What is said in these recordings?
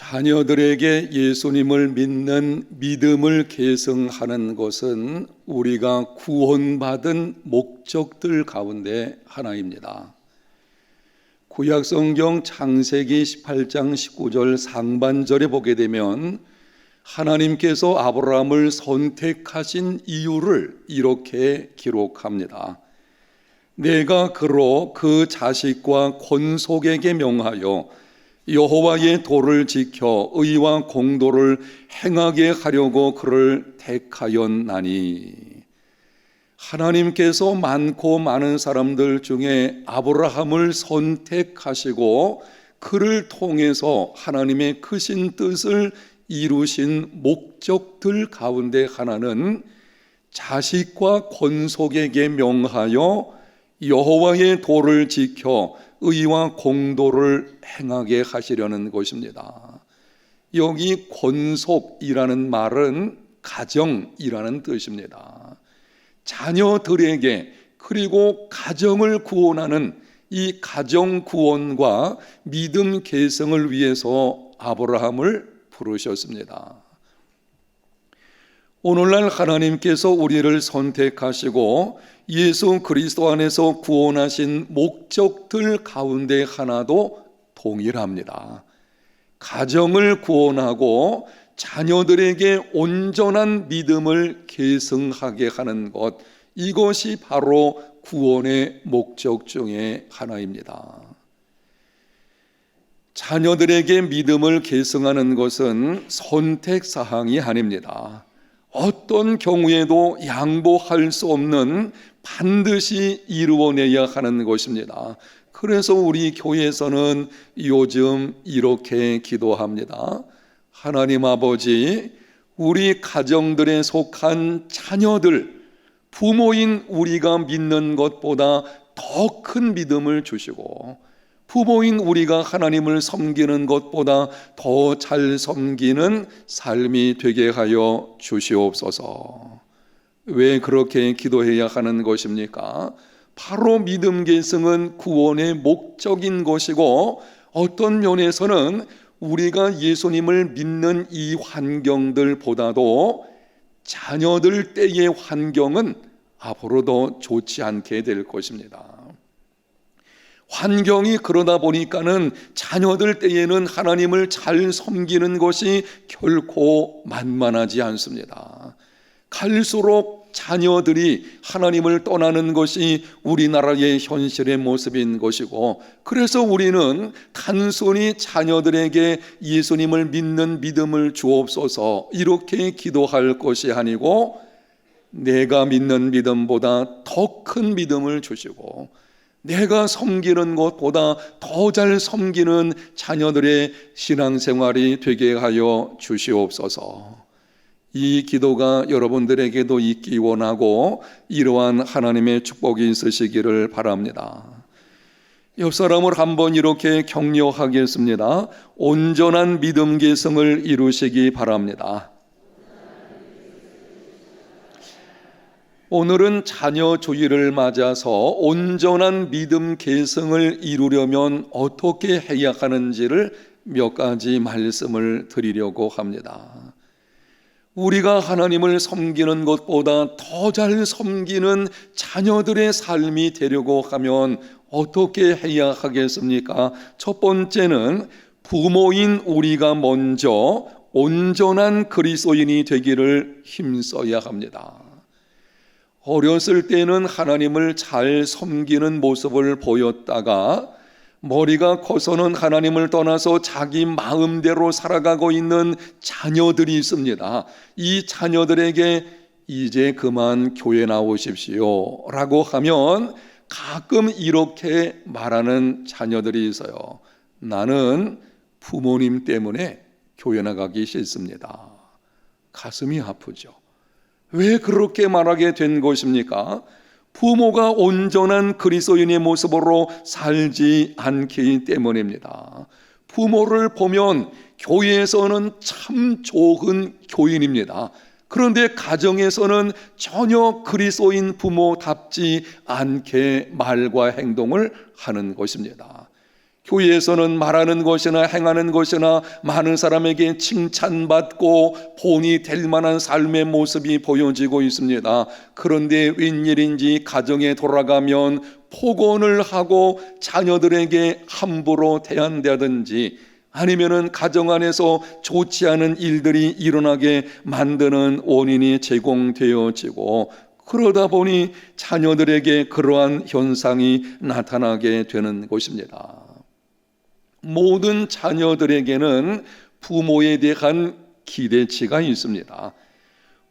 자녀들에게 예수님을 믿는 믿음을 계승하는 것은 우리가 구원받은 목적들 가운데 하나입니다. 구약성경 창세기 18장 19절 상반절에 보게 되면 하나님께서 아브라함을 선택하신 이유를 이렇게 기록합니다. 내가 그로 그 자식과 권속에게 명하여 여호와의 도를 지켜 의와 공도를 행하게 하려고 그를 택하였나니. 하나님께서 많고 많은 사람들 중에 아브라함을 선택하시고 그를 통해서 하나님의 크신 뜻을 이루신 목적들 가운데 하나는 자식과 권속에게 명하여 여호와의 도를 지켜 의와 공도를 행하게 하시려는 것입니다. 여기 권속이라는 말은 가정이라는 뜻입니다. 자녀들에게 그리고 가정을 구원하는 이 가정 구원과 믿음 계승을 위해서 아브라함을 부르셨습니다. 오늘날 하나님께서 우리를 선택하시고 예수 그리스도 안에서 구원하신 목적들 가운데 하나도 동일합니다. 가정을 구원하고 자녀들에게 온전한 믿음을 계승하게 하는 것, 이것이 바로 구원의 목적 중에 하나입니다. 자녀들에게 믿음을 계승하는 것은 선택사항이 아닙니다. 어떤 경우에도 양보할 수 없는 반드시 이루어내야 하는 것입니다. 그래서 우리 교회에서는 요즘 이렇게 기도합니다. 하나님 아버지, 우리 가정들에 속한 자녀들, 부모인 우리가 믿는 것보다 더 큰 믿음을 주시고 부모인 우리가 하나님을 섬기는 것보다 더 잘 섬기는 삶이 되게 하여 주시옵소서. 왜 그렇게 기도해야 하는 것입니까? 바로 믿음 계승은 구원의 목적인 것이고, 어떤 면에서는 우리가 예수님을 믿는 이 환경들보다도 자녀들 때의 환경은 앞으로도 좋지 않게 될 것입니다. 환경이 그러다 보니까는 자녀들 때에는 하나님을 잘 섬기는 것이 결코 만만하지 않습니다. 갈수록 자녀들이 하나님을 떠나는 것이 우리나라의 현실의 모습인 것이고, 그래서 우리는 단순히 자녀들에게 예수님을 믿는 믿음을 주옵소서 이렇게 기도할 것이 아니고, 내가 믿는 믿음보다 더 큰 믿음을 주시고 내가 섬기는 것보다 더 잘 섬기는 자녀들의 신앙생활이 되게 하여 주시옵소서. 이 기도가 여러분들에게도 있기 원하고 이러한 하나님의 축복이 있으시기를 바랍니다. 옆 사람을 한번 이렇게 격려하겠습니다. 온전한 믿음 계승을 이루시기 바랍니다. 오늘은 자녀 주일을 맞아서 온전한 믿음 계승을 이루려면 어떻게 해야 하는지를 몇 가지 말씀을 드리려고 합니다. 우리가 하나님을 섬기는 것보다 더 잘 섬기는 자녀들의 삶이 되려고 하면 어떻게 해야 하겠습니까? 첫 번째는 부모인 우리가 먼저 온전한 그리스도인이 되기를 힘써야 합니다. 어렸을 때는 하나님을 잘 섬기는 모습을 보였다가 머리가 커서는 하나님을 떠나서 자기 마음대로 살아가고 있는 자녀들이 있습니다. 이 자녀들에게 이제 그만 교회 나오십시오 라고 하면 가끔 이렇게 말하는 자녀들이 있어요. 나는 부모님 때문에 교회 나가기 싫습니다. 가슴이 아프죠. 왜 그렇게 말하게 된 것입니까? 부모가 온전한 그리스도인의 모습으로 살지 않기 때문입니다. 부모를 보면 교회에서는 참 좋은 교인입니다. 그런데 가정에서는 전혀 그리스도인 부모답지 않게 말과 행동을 하는 것입니다. 교회에서는 말하는 것이나 행하는 것이나 많은 사람에게 칭찬받고 본이 될 만한 삶의 모습이 보여지고 있습니다. 그런데 웬일인지 가정에 돌아가면 폭언을 하고 자녀들에게 함부로 대한다든지 아니면은 가정 안에서 좋지 않은 일들이 일어나게 만드는 원인이 제공되어지고, 그러다 보니 자녀들에게 그러한 현상이 나타나게 되는 것입니다. 모든 자녀들에게는 부모에 대한 기대치가 있습니다.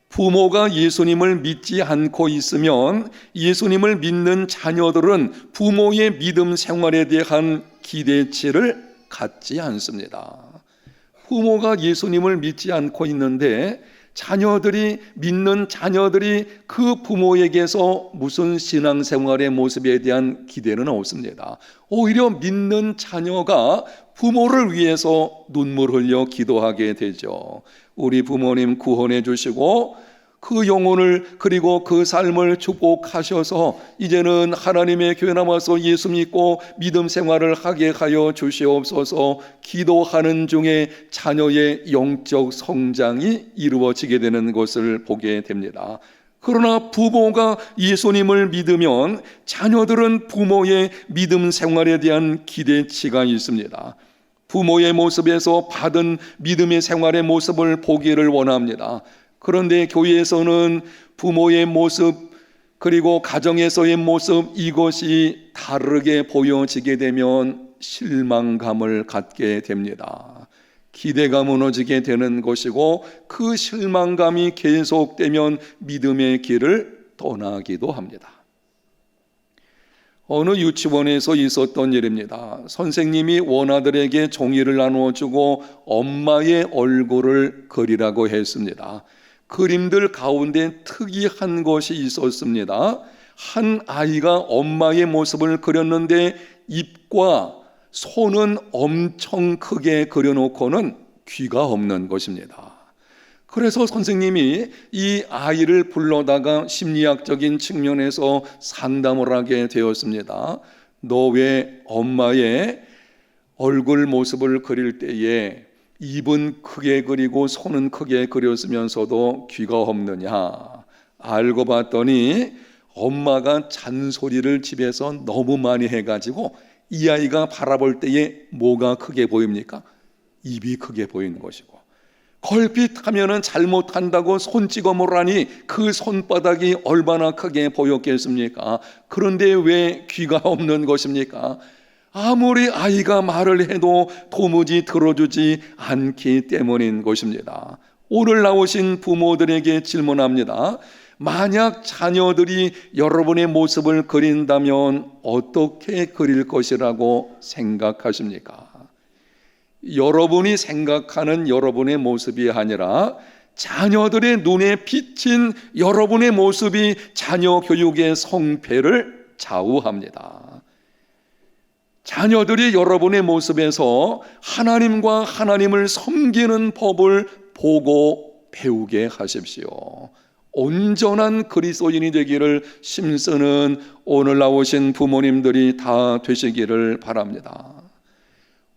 부모가 예수님을 믿지 않고 있으면 예수님을 믿는 자녀들은 부모의 믿음 생활에 대한 기대치를 갖지 않습니다. 부모가 예수님을 믿지 않고 있는데 믿는 자녀들이 그 부모에게서 무슨 신앙생활의 모습에 대한 기대는 없습니다. 오히려 믿는 자녀가 부모를 위해서 눈물 흘려 기도하게 되죠. 우리 부모님 구원해 주시고 그 영혼을 그리고 그 삶을 축복하셔서 이제는 하나님의 교회 나와서 예수 믿고 믿음 생활을 하게 하여 주시옵소서 기도하는 중에 자녀의 영적 성장이 이루어지게 되는 것을 보게 됩니다. 그러나 부모가 예수님을 믿으면 자녀들은 부모의 믿음 생활에 대한 기대치가 있습니다. 부모의 모습에서 받은 믿음의 생활의 모습을 보기를 원합니다. 그런데 교회에서는 부모의 모습 그리고 가정에서의 모습 이것이 다르게 보여지게 되면 실망감을 갖게 됩니다. 기대가 무너지게 되는 것이고 그 실망감이 계속되면 믿음의 길을 떠나기도 합니다. 어느 유치원에서 있었던 일입니다. 선생님이 원아들에게 종이를 나누어주고 엄마의 얼굴을 그리라고 했습니다. 그림들 가운데 특이한 것이 있었습니다. 한 아이가 엄마의 모습을 그렸는데 입과 손은 엄청 크게 그려놓고는 귀가 없는 것입니다. 그래서 선생님이 이 아이를 불러다가 심리학적인 측면에서 상담을 하게 되었습니다. 너 왜 엄마의 얼굴 모습을 그릴 때에 입은 크게 그리고 손은 크게 그렸으면서도 귀가 없느냐? 알고 봤더니 엄마가 잔소리를 집에서 너무 많이 해가지고 이 아이가 바라볼 때에 뭐가 크게 보입니까? 입이 크게 보이는 것이고, 걸핏하면은 잘못한다고 손찌검을 하니 그 손바닥이 얼마나 크게 보였겠습니까? 그런데 왜 귀가 없는 것입니까? 아무리 아이가 말을 해도 도무지 들어주지 않기 때문인 것입니다. 오늘 나오신 부모들에게 질문합니다. 만약 자녀들이 여러분의 모습을 그린다면 어떻게 그릴 것이라고 생각하십니까? 여러분이 생각하는 여러분의 모습이 아니라 자녀들의 눈에 비친 여러분의 모습이 자녀 교육의 성패를 좌우합니다. 자녀들이 여러분의 모습에서 하나님과 하나님을 섬기는 법을 보고 배우게 하십시오. 온전한 그리스도인이 되기를 힘쓰는 오늘 나오신 부모님들이 다 되시기를 바랍니다.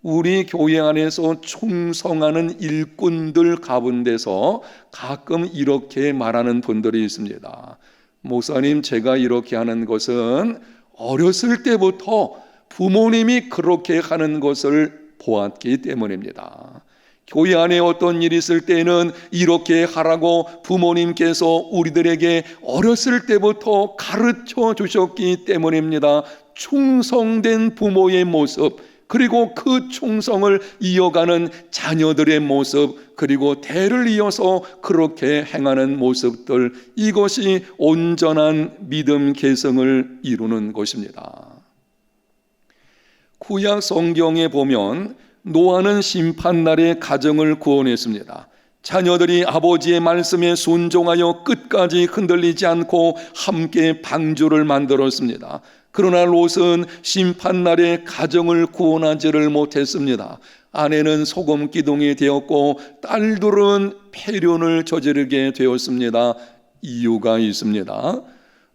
우리 교회 안에서 충성하는 일꾼들 가운데서 가끔 이렇게 말하는 분들이 있습니다. 목사님, 제가 이렇게 하는 것은 어렸을 때부터 부모님이 그렇게 하는 것을 보았기 때문입니다. 교회 안에 어떤 일이 있을 때는 이렇게 하라고 부모님께서 우리들에게 어렸을 때부터 가르쳐 주셨기 때문입니다. 충성된 부모의 모습, 그리고 그 충성을 이어가는 자녀들의 모습, 그리고 대를 이어서 그렇게 행하는 모습들, 이것이 온전한 믿음 계승을 이루는 것입니다. 구약 성경에 보면 노아는 심판날에 가정을 구원했습니다. 자녀들이 아버지의 말씀에 순종하여 끝까지 흔들리지 않고 함께 방주를 만들었습니다. 그러나 롯은 심판날에 가정을 구원하지를 못했습니다. 아내는 소금 기둥이 되었고 딸들은 폐륜을 저지르게 되었습니다. 이유가 있습니다.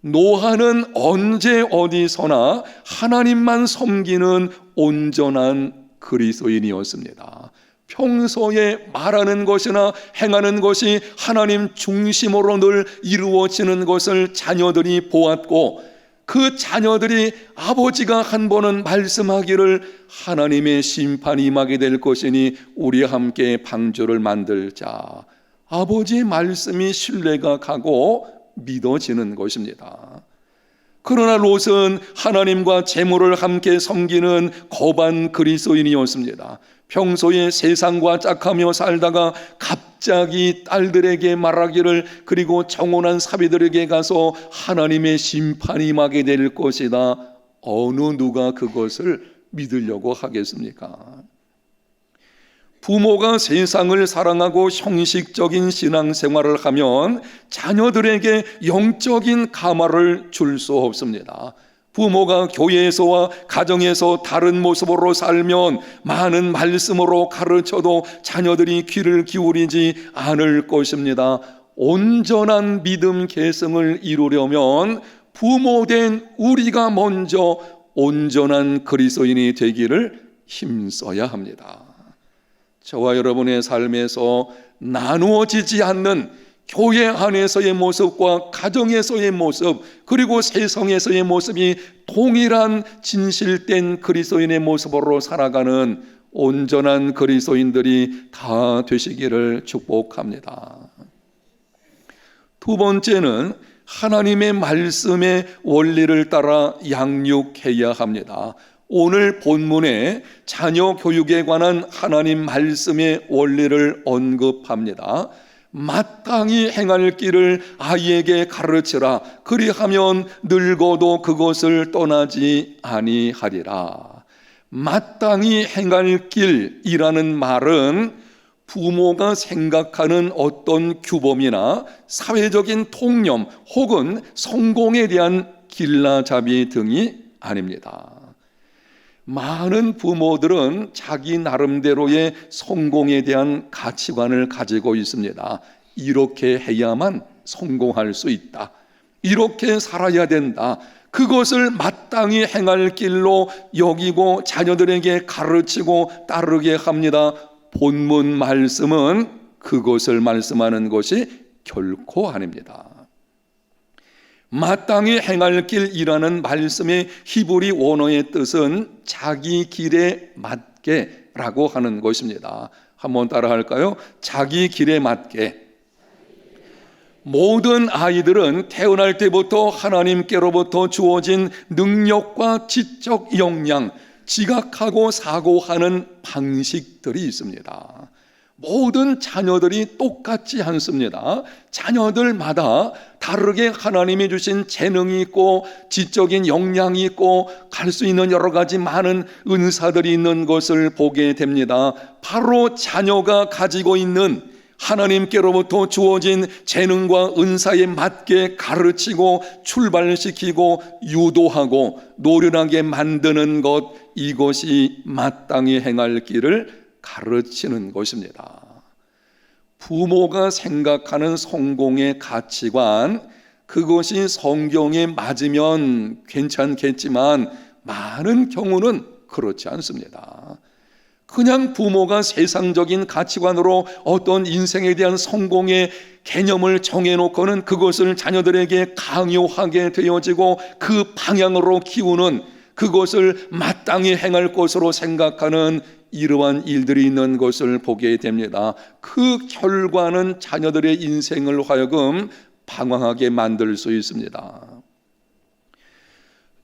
노아는 언제 어디서나 하나님만 섬기는 온전한 그리스도인이었습니다. 평소에 말하는 것이나 행하는 것이 하나님 중심으로 늘 이루어지는 것을 자녀들이 보았고, 그 자녀들이 아버지가 한 번은 말씀하기를 하나님의 심판이 임하게 될 것이니 우리 함께 방주를 만들자. 아버지의 말씀이 신뢰가 가고 믿어지는 것입니다. 그러나 롯은 하나님과 재물을 함께 섬기는 거반 그리스도인이었습니다. 평소에 세상과 짝하며 살다가 갑자기 딸들에게 말하기를, 그리고 정혼한 사위들에게 가서 하나님의 심판이 임하게 될 것이다. 어느 누가 그것을 믿으려고 하겠습니까? 부모가 세상을 사랑하고 형식적인 신앙생활을 하면 자녀들에게 영적인 감화를 줄 수 없습니다. 부모가 교회에서와 가정에서 다른 모습으로 살면 많은 말씀으로 가르쳐도 자녀들이 귀를 기울이지 않을 것입니다. 온전한 믿음 계승을 이루려면 부모된 우리가 먼저 온전한 그리스도인이 되기를 힘써야 합니다. 저와 여러분의 삶에서 나누어지지 않는 교회 안에서의 모습과 가정에서의 모습, 그리고 세상에서의 모습이 동일한 진실된 그리스도인의 모습으로 살아가는 온전한 그리스도인들이 다 되시기를 축복합니다. 두 번째는 하나님의 말씀의 원리를 따라 양육해야 합니다. 오늘 본문에 자녀 교육에 관한 하나님 말씀의 원리를 언급합니다. 마땅히 행할 길을 아이에게 가르치라. 그리하면 늙어도 그것을 떠나지 아니하리라. 마땅히 행할 길이라는 말은 부모가 생각하는 어떤 규범이나 사회적인 통념 혹은 성공에 대한 길라잡이 등이 아닙니다. 많은 부모들은 자기 나름대로의 성공에 대한 가치관을 가지고 있습니다. 이렇게 해야만 성공할 수 있다. 이렇게 살아야 된다. 그것을 마땅히 행할 길로 여기고 자녀들에게 가르치고 따르게 합니다. 본문 말씀은 그것을 말씀하는 것이 결코 아닙니다. 마땅히 행할 길이라는 말씀의 히브리 원어의 뜻은 자기 길에 맞게 라고 하는 것입니다. 한번 따라 할까요? 자기 길에 맞게. 모든 아이들은 태어날 때부터 하나님께로부터 주어진 능력과 지적 역량, 지각하고 사고하는 방식들이 있습니다. 모든 자녀들이 똑같지 않습니다. 자녀들마다 다르게 하나님이 주신 재능이 있고 지적인 역량이 있고 갈 수 있는 여러 가지 많은 은사들이 있는 것을 보게 됩니다. 바로 자녀가 가지고 있는 하나님께로부터 주어진 재능과 은사에 맞게 가르치고 출발시키고 유도하고 노련하게 만드는 것, 이것이 마땅히 행할 길을 가르치는 것입니다. 부모가 생각하는 성공의 가치관, 그것이 성경에 맞으면 괜찮겠지만 많은 경우는 그렇지 않습니다. 그냥 부모가 세상적인 가치관으로 어떤 인생에 대한 성공의 개념을 정해놓고는 그것을 자녀들에게 강요하게 되어지고 그 방향으로 키우는, 그것을 마땅히 행할 것으로 생각하는 이러한 일들이 있는 것을 보게 됩니다. 그 결과는 자녀들의 인생을 하여금 방황하게 만들 수 있습니다.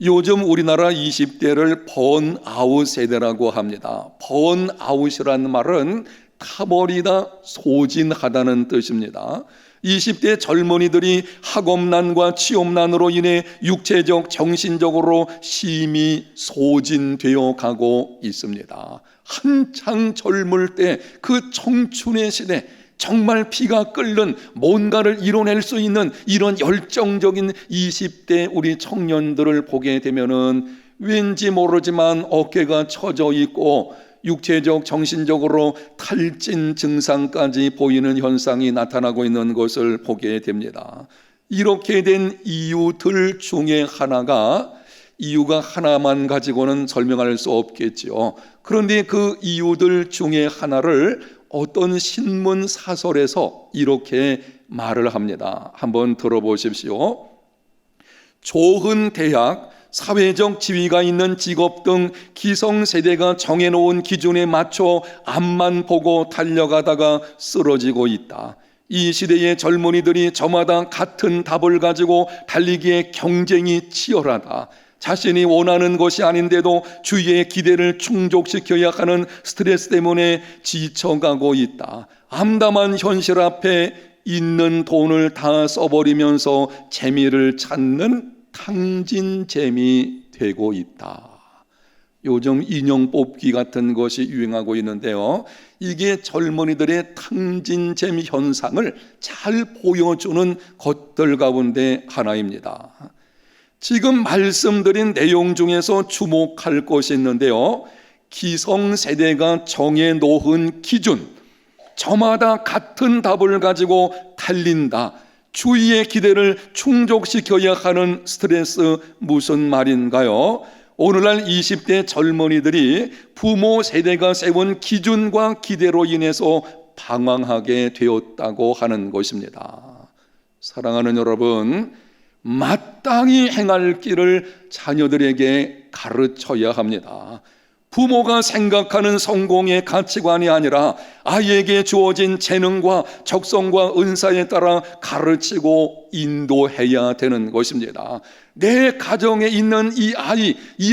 요즘 우리나라 20대를 번아웃 세대라고 합니다. 번아웃이라는 말은 타버리다, 소진하다는 뜻입니다. 20대 젊은이들이 학업난과 취업난으로 인해 육체적, 정신적으로 심히 소진되어 가고 있습니다. 한창 젊을 때 그 청춘의 시대, 정말 피가 끓는 뭔가를 이뤄낼 수 있는 이런 열정적인 20대 우리 청년들을 보게 되면은 왠지 모르지만 어깨가 처져 있고 육체적, 정신적으로 탈진 증상까지 보이는 현상이 나타나고 있는 것을 보게 됩니다. 이렇게 된 이유들 중에 하나가, 이유가 하나만 가지고는 설명할 수 없겠지요. 그런데 그 이유들 중에 하나를 어떤 신문 사설에서 이렇게 말을 합니다. 한번 들어보십시오. 좋은 대학, 사회적 지위가 있는 직업 등 기성세대가 정해놓은 기준에 맞춰 앞만 보고 달려가다가 쓰러지고 있다. 이 시대의 젊은이들이 저마다 같은 답을 가지고 달리기에 경쟁이 치열하다. 자신이 원하는 것이 아닌데도 주위의 기대를 충족시켜야 하는 스트레스 때문에 지쳐가고 있다. 암담한 현실 앞에 있는 돈을 다 써버리면서 재미를 찾는 탕진잼이 되고 있다. 요즘 인형 뽑기 같은 것이 유행하고 있는데요, 이게 젊은이들의 탕진잼 현상을 잘 보여주는 것들 가운데 하나입니다. 지금 말씀드린 내용 중에서 주목할 것이 있는데요, 기성세대가 정해놓은 기준, 저마다 같은 답을 가지고 달린다, 주위의 기대를 충족시켜야 하는 스트레스, 무슨 말인가요? 오늘날 20대 젊은이들이 부모 세대가 세운 기준과 기대로 인해서 방황하게 되었다고 하는 것입니다. 사랑하는 여러분, 마땅히 행할 길을 자녀들에게 가르쳐야 합니다. 부모가 생각하는 성공의 가치관이 아니라 아이에게 주어진 재능과 적성과 은사에 따라 가르치고 인도해야 되는 것입니다. 내 가정에 있는 이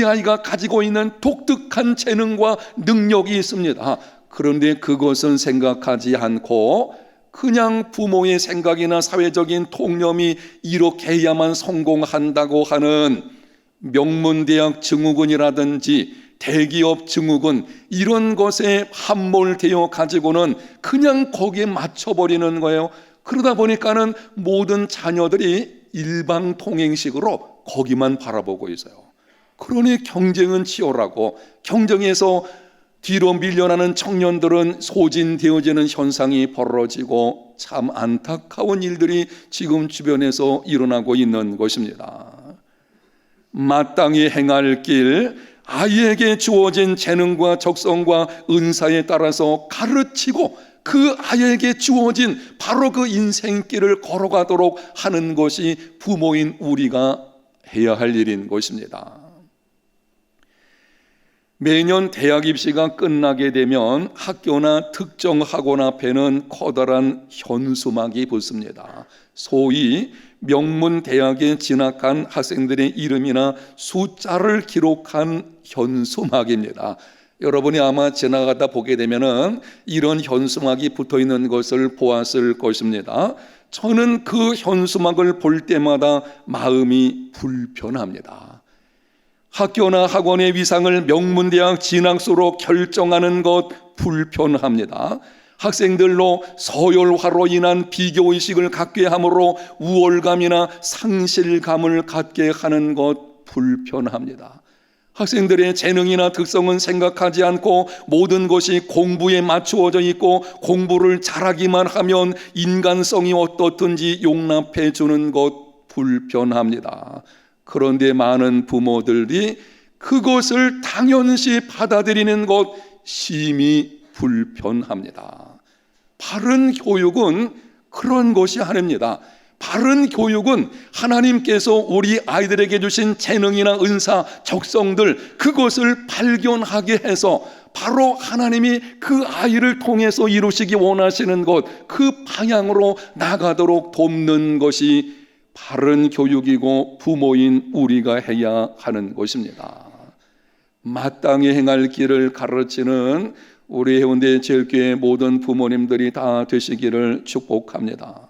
아이가 가지고 있는 독특한 재능과 능력이 있습니다. 그런데 그것은 생각하지 않고 그냥 부모의 생각이나 사회적인 통념이 이렇게 해야만 성공한다고 하는 명문대학 증후군이라든지 대기업 증후군, 이런 것에 함몰되어 가지고는 그냥 거기에 맞춰버리는 거예요. 그러다 보니까는 모든 자녀들이 일방통행식으로 거기만 바라보고 있어요. 그러니 경쟁은 치열하고, 경쟁에서 뒤로 밀려나는 청년들은 소진되어지는 현상이 벌어지고, 참 안타까운 일들이 지금 주변에서 일어나고 있는 것입니다. 마땅히 행할 길, 아이에게 주어진 재능과 적성과 은사에 따라서 가르치고 그 아이에게 주어진 바로 그 인생길을 걸어가도록 하는 것이 부모인 우리가 해야 할 일인 것입니다. 매년 대학 입시가 끝나게 되면 학교나 특정 학원 앞에는 커다란 현수막이 붙습니다. 소위 명문 대학에 진학한 학생들의 이름이나 숫자를 기록한 현수막입니다. 여러분이 아마 지나가다 보게 되면은 이런 현수막이 붙어 있는 것을 보았을 것입니다. 저는 그 현수막을 볼 때마다 마음이 불편합니다. 학교나 학원의 위상을 명문대학 진학수로 결정하는 것 불편합니다. 학생들로 서열화로 인한 비교의식을 갖게 함으로 우월감이나 상실감을 갖게 하는 것 불편합니다. 학생들의 재능이나 특성은 생각하지 않고 모든 것이 공부에 맞추어져 있고 공부를 잘하기만 하면 인간성이 어떻든지 용납해 주는 것 불편합니다. 그런데 많은 부모들이 그것을 당연시 받아들이는 것 심히 불편합니다. 바른 교육은 그런 것이 아닙니다. 바른 교육은 하나님께서 우리 아이들에게 주신 재능이나 은사, 적성들, 그것을 발견하게 해서 바로 하나님이 그 아이를 통해서 이루시기 원하시는 것, 그 방향으로 나가도록 돕는 것이 바른 교육이고 부모인 우리가 해야 하는 것입니다. 마땅히 행할 길을 가르치는 우리 해운대 제일교회 모든 부모님들이 다 되시기를 축복합니다.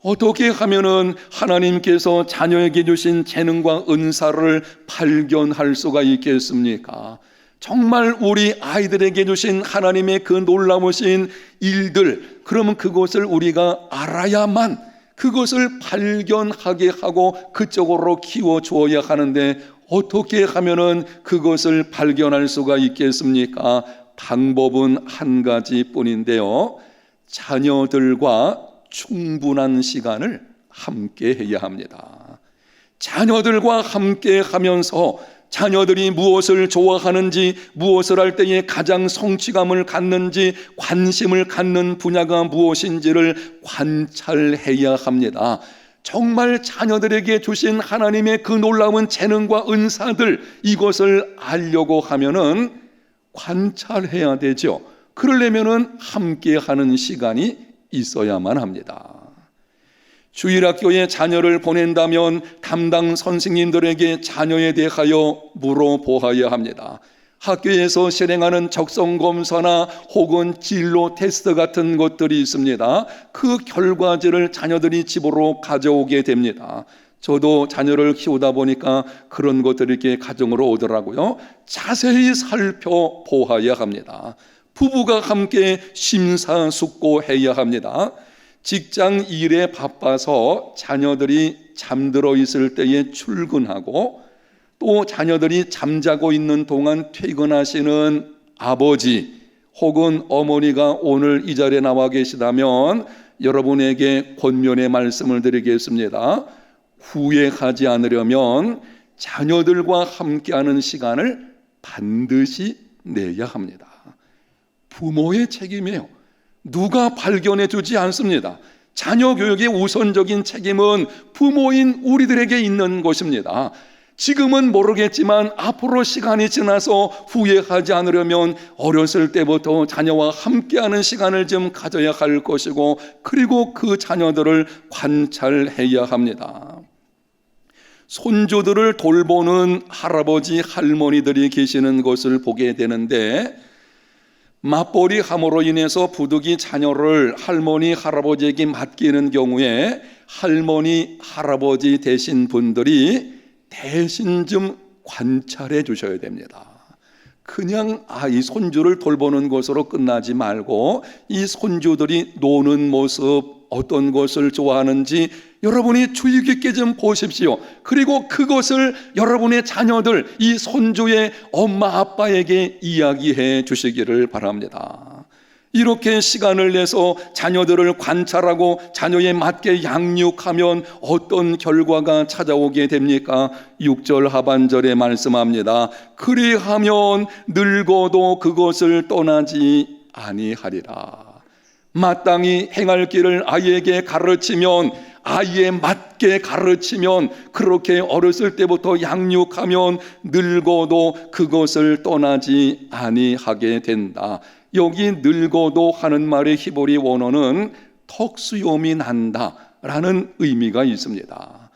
어떻게 하면은 하나님께서 자녀에게 주신 재능과 은사를 발견할 수가 있겠습니까? 정말 우리 아이들에게 주신 하나님의 그 놀라우신 일들, 그러면 그것을 우리가 알아야만 그것을 발견하게 하고 그쪽으로 키워주어야 하는데 어떻게 하면은 그것을 발견할 수가 있겠습니까? 방법은 한 가지뿐인데요, 자녀들과 충분한 시간을 함께 해야 합니다. 자녀들과 함께 하면서 자녀들이 무엇을 좋아하는지, 무엇을 할 때에 가장 성취감을 갖는지, 관심을 갖는 분야가 무엇인지를 관찰해야 합니다. 정말 자녀들에게 주신 하나님의 그 놀라운 재능과 은사들, 이것을 알려고 하면은 관찰해야 되죠. 그러려면은 함께 하는 시간이 있어야만 합니다. 주일학교에 자녀를 보낸다면 담당 선생님들에게 자녀에 대하여 물어보아야 합니다. 학교에서 실행하는 적성검사나 혹은 진로 테스트 같은 것들이 있습니다. 그 결과지를 자녀들이 집으로 가져오게 됩니다. 저도 자녀를 키우다 보니까 그런 것들이 이렇게 가정으로 오더라고요. 자세히 살펴보아야 합니다. 부부가 함께 심사숙고해야 합니다. 직장 일에 바빠서 자녀들이 잠들어 있을 때에 출근하고 또 자녀들이 잠자고 있는 동안 퇴근하시는 아버지 혹은 어머니가 오늘 이 자리에 나와 계시다면 여러분에게 권면의 말씀을 드리겠습니다. 후회하지 않으려면 자녀들과 함께하는 시간을 반드시 내야 합니다. 부모의 책임이에요. 누가 발견해 주지 않습니다. 자녀 교육의 우선적인 책임은 부모인 우리들에게 있는 것입니다. 지금은 모르겠지만 앞으로 시간이 지나서 후회하지 않으려면 어렸을 때부터 자녀와 함께하는 시간을 좀 가져야 할 것이고, 그리고 그 자녀들을 관찰해야 합니다. 손주들을 돌보는 할아버지 할머니들이 계시는 것을 보게 되는데, 맞벌이 함으로 인해서 부득이 자녀를 할머니 할아버지에게 맡기는 경우에 할머니 할아버지 되신 분들이 대신 좀 관찰해 주셔야 됩니다. 그냥 이 손주를 돌보는 것으로 끝나지 말고 이 손주들이 노는 모습, 어떤 것을 좋아하는지 여러분이 주의 깊게 좀 보십시오. 그리고 그것을 여러분의 자녀들, 이 손주의 엄마 아빠에게 이야기해 주시기를 바랍니다. 이렇게 시간을 내서 자녀들을 관찰하고 자녀에 맞게 양육하면 어떤 결과가 찾아오게 됩니까? 6절 하반절에 말씀합니다. 그리하면 늙어도 그것을 떠나지 아니하리라. 마땅히 행할 길을 아이에게 가르치면, 아이에 맞게 가르치면, 그렇게 어렸을 때부터 양육하면 늙어도 그것을 떠나지 아니하게 된다. 여기 늙어도 하는 말의 히브리 원어는 턱수염이 난다라는 의미가 있습니다.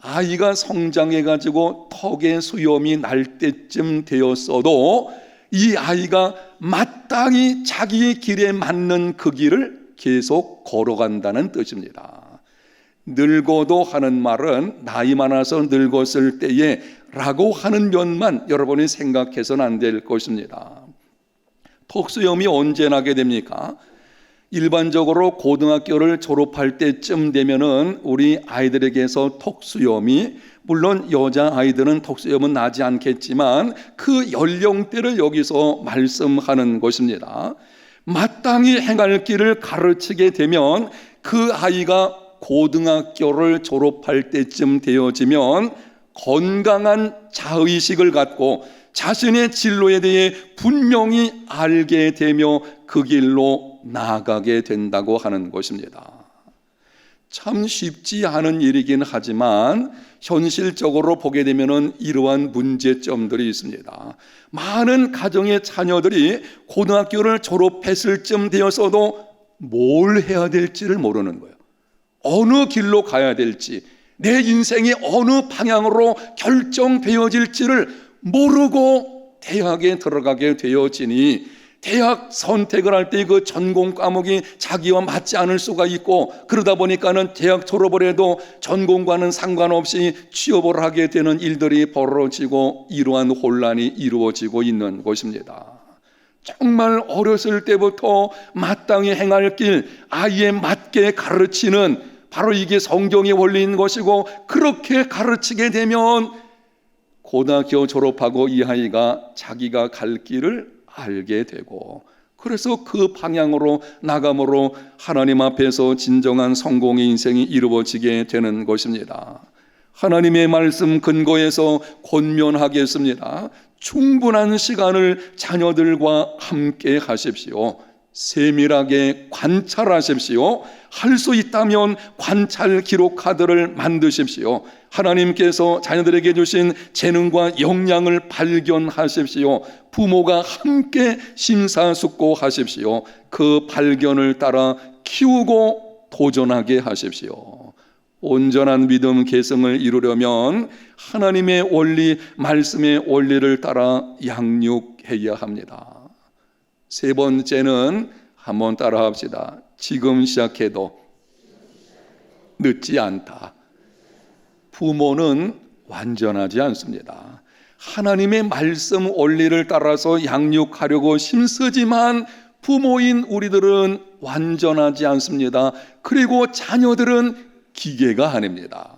아이가 성장해가지고 턱에 수염이 날 때쯤 되었어도 이 아이가 마땅히 자기 길에 맞는 그 길을 계속 걸어간다는 뜻입니다. 늙어도 하는 말은 나이 많아서 늙었을 때에 라고 하는 면만 여러분이 생각해서는 안 될 것입니다. 턱수염이 언제 나게 됩니까? 일반적으로 고등학교를 졸업할 때쯤 되면은 우리 아이들에게서 턱수염이, 물론 여자아이들은 턱수염은 나지 않겠지만 그 연령대를 여기서 말씀하는 것입니다. 마땅히 행할 길을 가르치게 되면 그 아이가 고등학교를 졸업할 때쯤 되어지면 건강한 자의식을 갖고 자신의 진로에 대해 분명히 알게 되며 그 길로 나아가게 된다고 하는 것입니다. 참 쉽지 않은 일이긴 하지만 현실적으로 보게 되면 이러한 문제점들이 있습니다. 많은 가정의 자녀들이 고등학교를 졸업했을 쯤 되어서도 뭘 해야 될지를 모르는 거예요. 어느 길로 가야 될지, 내 인생이 어느 방향으로 결정되어질지를 모르고 대학에 들어가게 되어지니, 대학 선택을 할 때 그 전공 과목이 자기와 맞지 않을 수가 있고, 그러다 보니까는 대학 졸업을 해도 전공과는 상관없이 취업을 하게 되는 일들이 벌어지고 이러한 혼란이 이루어지고 있는 것입니다. 정말 어렸을 때부터 마땅히 행할 길, 아이에 맞게 가르치는, 바로 이게 성경의 원리인 것이고, 그렇게 가르치게 되면 고등학교 졸업하고 이 아이가 자기가 갈 길을 알게 되고 그래서 그 방향으로 나감으로 하나님 앞에서 진정한 성공의 인생이 이루어지게 되는 것입니다. 하나님의 말씀 근거에서 권면하겠습니다. 충분한 시간을 자녀들과 함께 하십시오. 세밀하게 관찰하십시오. 할 수 있다면 관찰 기록 카드를 만드십시오. 하나님께서 자녀들에게 주신 재능과 역량을 발견하십시오. 부모가 함께 심사숙고하십시오. 그 발견을 따라 키우고 도전하게 하십시오. 온전한 믿음 계승을 이루려면 하나님의 원리, 말씀의 원리를 따라 양육해야 합니다. 세 번째는 한번 따라 합시다. 지금 시작해도 늦지 않다. 부모는 완전하지 않습니다. 하나님의 말씀 원리를 따라서 양육하려고 힘쓰지만 부모인 우리들은 완전하지 않습니다. 그리고 자녀들은 기계가 아닙니다.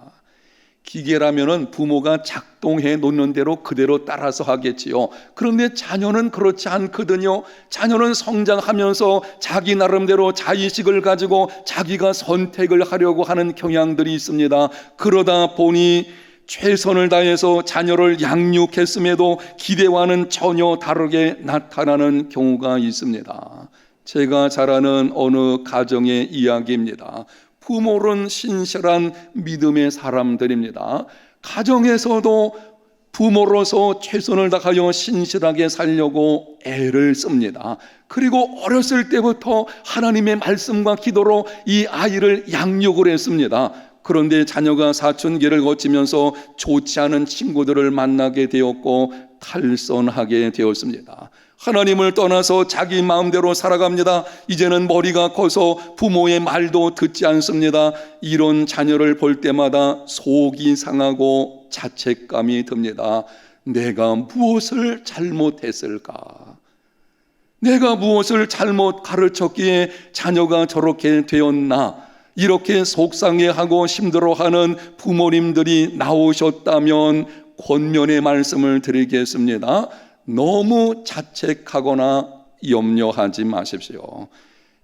기계라면은 부모가 작동해 놓는 대로 그대로 따라서 하겠지요. 그런데 자녀는 그렇지 않거든요. 자녀는 성장하면서 자기 나름대로 자의식을 가지고 자기가 선택을 하려고 하는 경향들이 있습니다. 그러다 보니 최선을 다해서 자녀를 양육했음에도 기대와는 전혀 다르게 나타나는 경우가 있습니다. 제가 잘 아는 어느 가정의 이야기입니다. 부모는 신실한 믿음의 사람들입니다. 가정에서도 부모로서 최선을 다하여 신실하게 살려고 애를 씁니다. 그리고 어렸을 때부터 하나님의 말씀과 기도로 이 아이를 양육을 했습니다. 그런데 자녀가 사춘기를 거치면서 좋지 않은 친구들을 만나게 되었고 탈선하게 되었습니다. 하나님을 떠나서 자기 마음대로 살아갑니다. 이제는 머리가 커서 부모의 말도 듣지 않습니다. 이런 자녀를 볼 때마다 속이 상하고 자책감이 듭니다. 내가 무엇을 잘못했을까? 내가 무엇을 잘못 가르쳤기에 자녀가 저렇게 되었나? 이렇게 속상해하고 힘들어하는 부모님들이 나오셨다면 권면의 말씀을 드리겠습니다. 너무 자책하거나 염려하지 마십시오.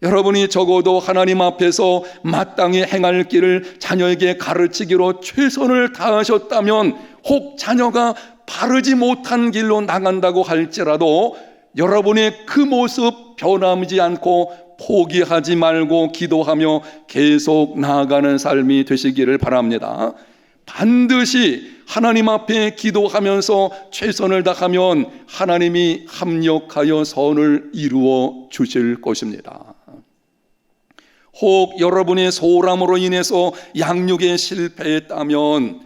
여러분이 적어도 하나님 앞에서 마땅히 행할 길을 자녀에게 가르치기로 최선을 다하셨다면 혹 자녀가 바르지 못한 길로 나간다고 할지라도 여러분의 그 모습 변함지 않고 포기하지 말고 기도하며 계속 나아가는 삶이 되시기를 바랍니다. 반드시 하나님 앞에 기도하면서 최선을 다하면 하나님이 합력하여 선을 이루어 주실 것입니다. 혹 여러분의 소홀함으로 인해서 양육에 실패했다면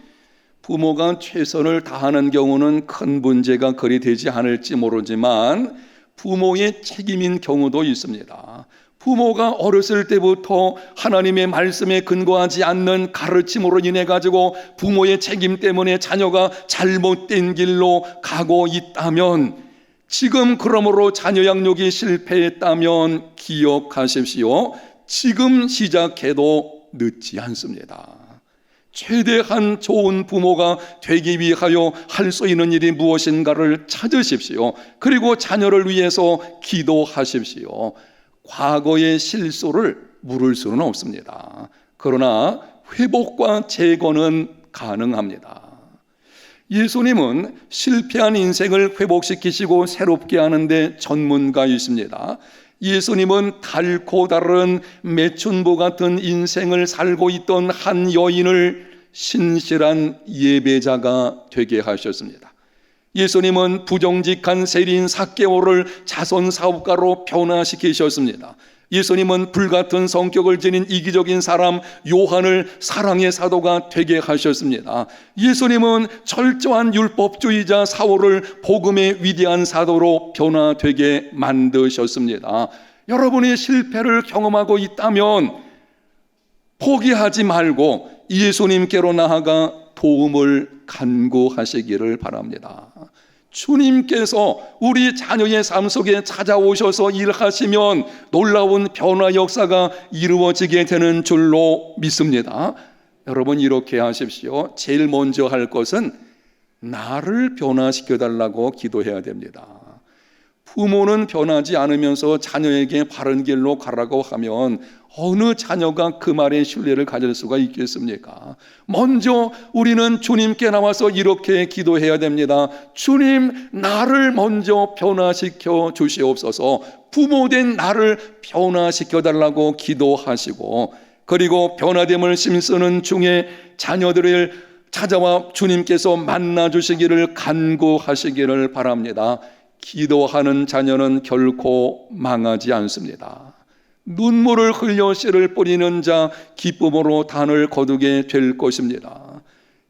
부모가 최선을 다하는 경우는 큰 문제가 그리 되지 않을지 모르지만 부모의 책임인 경우도 있습니다. 부모가 어렸을 때부터 하나님의 말씀에 근거하지 않는 가르침으로 인해 가지고 부모의 책임 때문에 자녀가 잘못된 길로 가고 있다면, 지금 그러므로 자녀 양육이 실패했다면 기억하십시오. 지금 시작해도 늦지 않습니다. 최대한 좋은 부모가 되기 위하여 할 수 있는 일이 무엇인가를 찾으십시오. 그리고 자녀를 위해서 기도하십시오. 과거의 실수를 물을 수는 없습니다. 그러나 회복과 재건은 가능합니다. 예수님은 실패한 인생을 회복시키시고 새롭게 하는데 전문가이십니다. 예수님은 달고 다른 매춘부 같은 인생을 살고 있던 한 여인을 신실한 예배자가 되게 하셨습니다. 예수님은 부정직한 세리인 삭개오를 자선 사업가로 변화시키셨습니다. 예수님은 불같은 성격을 지닌 이기적인 사람 요한을 사랑의 사도가 되게 하셨습니다. 예수님은 철저한 율법주의자 사울을 복음의 위대한 사도로 변화되게 만드셨습니다. 여러분이 실패를 경험하고 있다면 포기하지 말고 예수님께로 나아가 도움을 간구하시기를 바랍니다. 주님께서 우리 자녀의 삶 속에 찾아오셔서 일하시면 놀라운 변화 역사가 이루어지게 되는 줄로 믿습니다. 여러분, 이렇게 하십시오. 제일 먼저 할 것은 나를 변화시켜 달라고 기도해야 됩니다. 부모는 변하지 않으면서 자녀에게 바른 길로 가라고 하면 어느 자녀가 그 말에 신뢰를 가질 수가 있겠습니까? 먼저 우리는 주님께 나와서 이렇게 기도해야 됩니다. 주님, 나를 먼저 변화시켜 주시옵소서. 부모된 나를 변화시켜 달라고 기도하시고, 그리고 변화됨을 힘쓰는 중에 자녀들을 찾아와 주님께서 만나 주시기를 간구하시기를 바랍니다. 기도하는 자녀는 결코 망하지 않습니다. 눈물을 흘려 씨를 뿌리는 자 기쁨으로 단을 거두게 될 것입니다.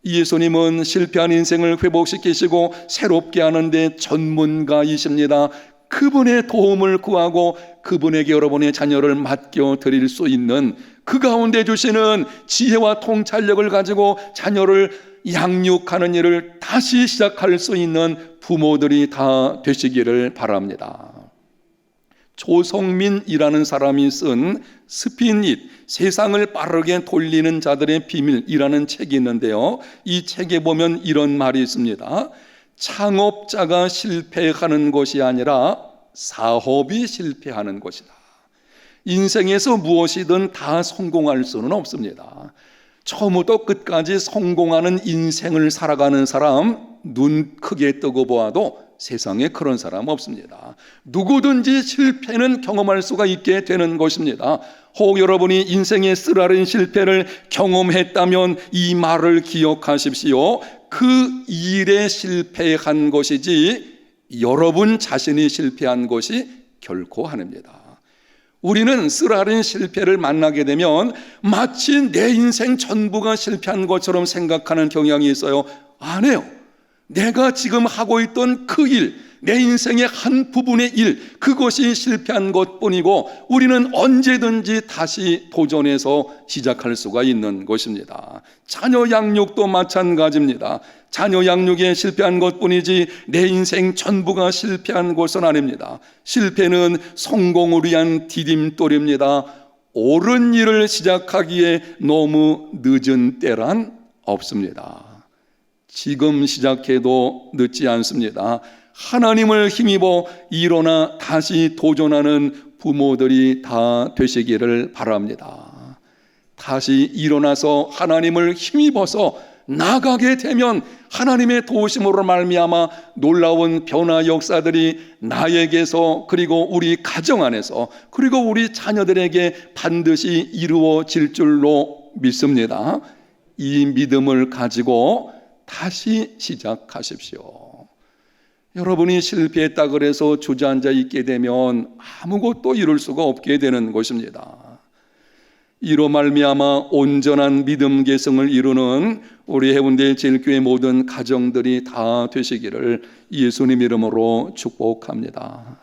예수님은 실패한 인생을 회복시키시고 새롭게 하는데 전문가이십니다. 그분의 도움을 구하고 그분에게 여러분의 자녀를 맡겨드릴 수 있는, 그 가운데 주시는 지혜와 통찰력을 가지고 자녀를 양육하는 일을 다시 시작할 수 있는 부모들이 다 되시기를 바랍니다. 조성민이라는 사람이 쓴 스피닛, 세상을 빠르게 돌리는 자들의 비밀이라는 책이 있는데요, 이 책에 보면 이런 말이 있습니다. 창업자가 실패하는 것이 아니라 사업이 실패하는 것이다. 인생에서 무엇이든 다 성공할 수는 없습니다. 처음부터 끝까지 성공하는 인생을 살아가는 사람, 눈 크게 뜨고 보아도 세상에 그런 사람 없습니다. 누구든지 실패는 경험할 수가 있게 되는 것입니다. 혹 여러분이 인생의 쓰라린 실패를 경험했다면 이 말을 기억하십시오. 그 일에 실패한 것이지 여러분 자신이 실패한 것이 결코 아닙니다. 우리는 쓰라린 실패를 만나게 되면 마치 내 인생 전부가 실패한 것처럼 생각하는 경향이 있어요. 아니에요. 내가 지금 하고 있던 그 일, 내 인생의 한 부분의 일, 그것이 실패한 것뿐이고 우리는 언제든지 다시 도전해서 시작할 수가 있는 것입니다. 자녀 양육도 마찬가지입니다. 자녀 양육에 실패한 것뿐이지 내 인생 전부가 실패한 것은 아닙니다. 실패는 성공을 위한 디딤돌입니다. 옳은 일을 시작하기에 너무 늦은 때란 없습니다. 지금 시작해도 늦지 않습니다. 하나님을 힘입어 일어나 다시 도전하는 부모들이 다 되시기를 바랍니다. 다시 일어나서 하나님을 힘입어서 나가게 되면 하나님의 도우심으로 말미암아 놀라운 변화 역사들이 나에게서, 그리고 우리 가정 안에서, 그리고 우리 자녀들에게 반드시 이루어질 줄로 믿습니다. 이 믿음을 가지고 다시 시작하십시오. 여러분이 실패했다 그래서 주저앉아 있게 되면 아무것도 이룰 수가 없게 되는 것입니다. 이로 말미암아 온전한 믿음 계승을 이루는 우리 해운대 제일교회 모든 가정들이 다 되시기를 예수님 이름으로 축복합니다.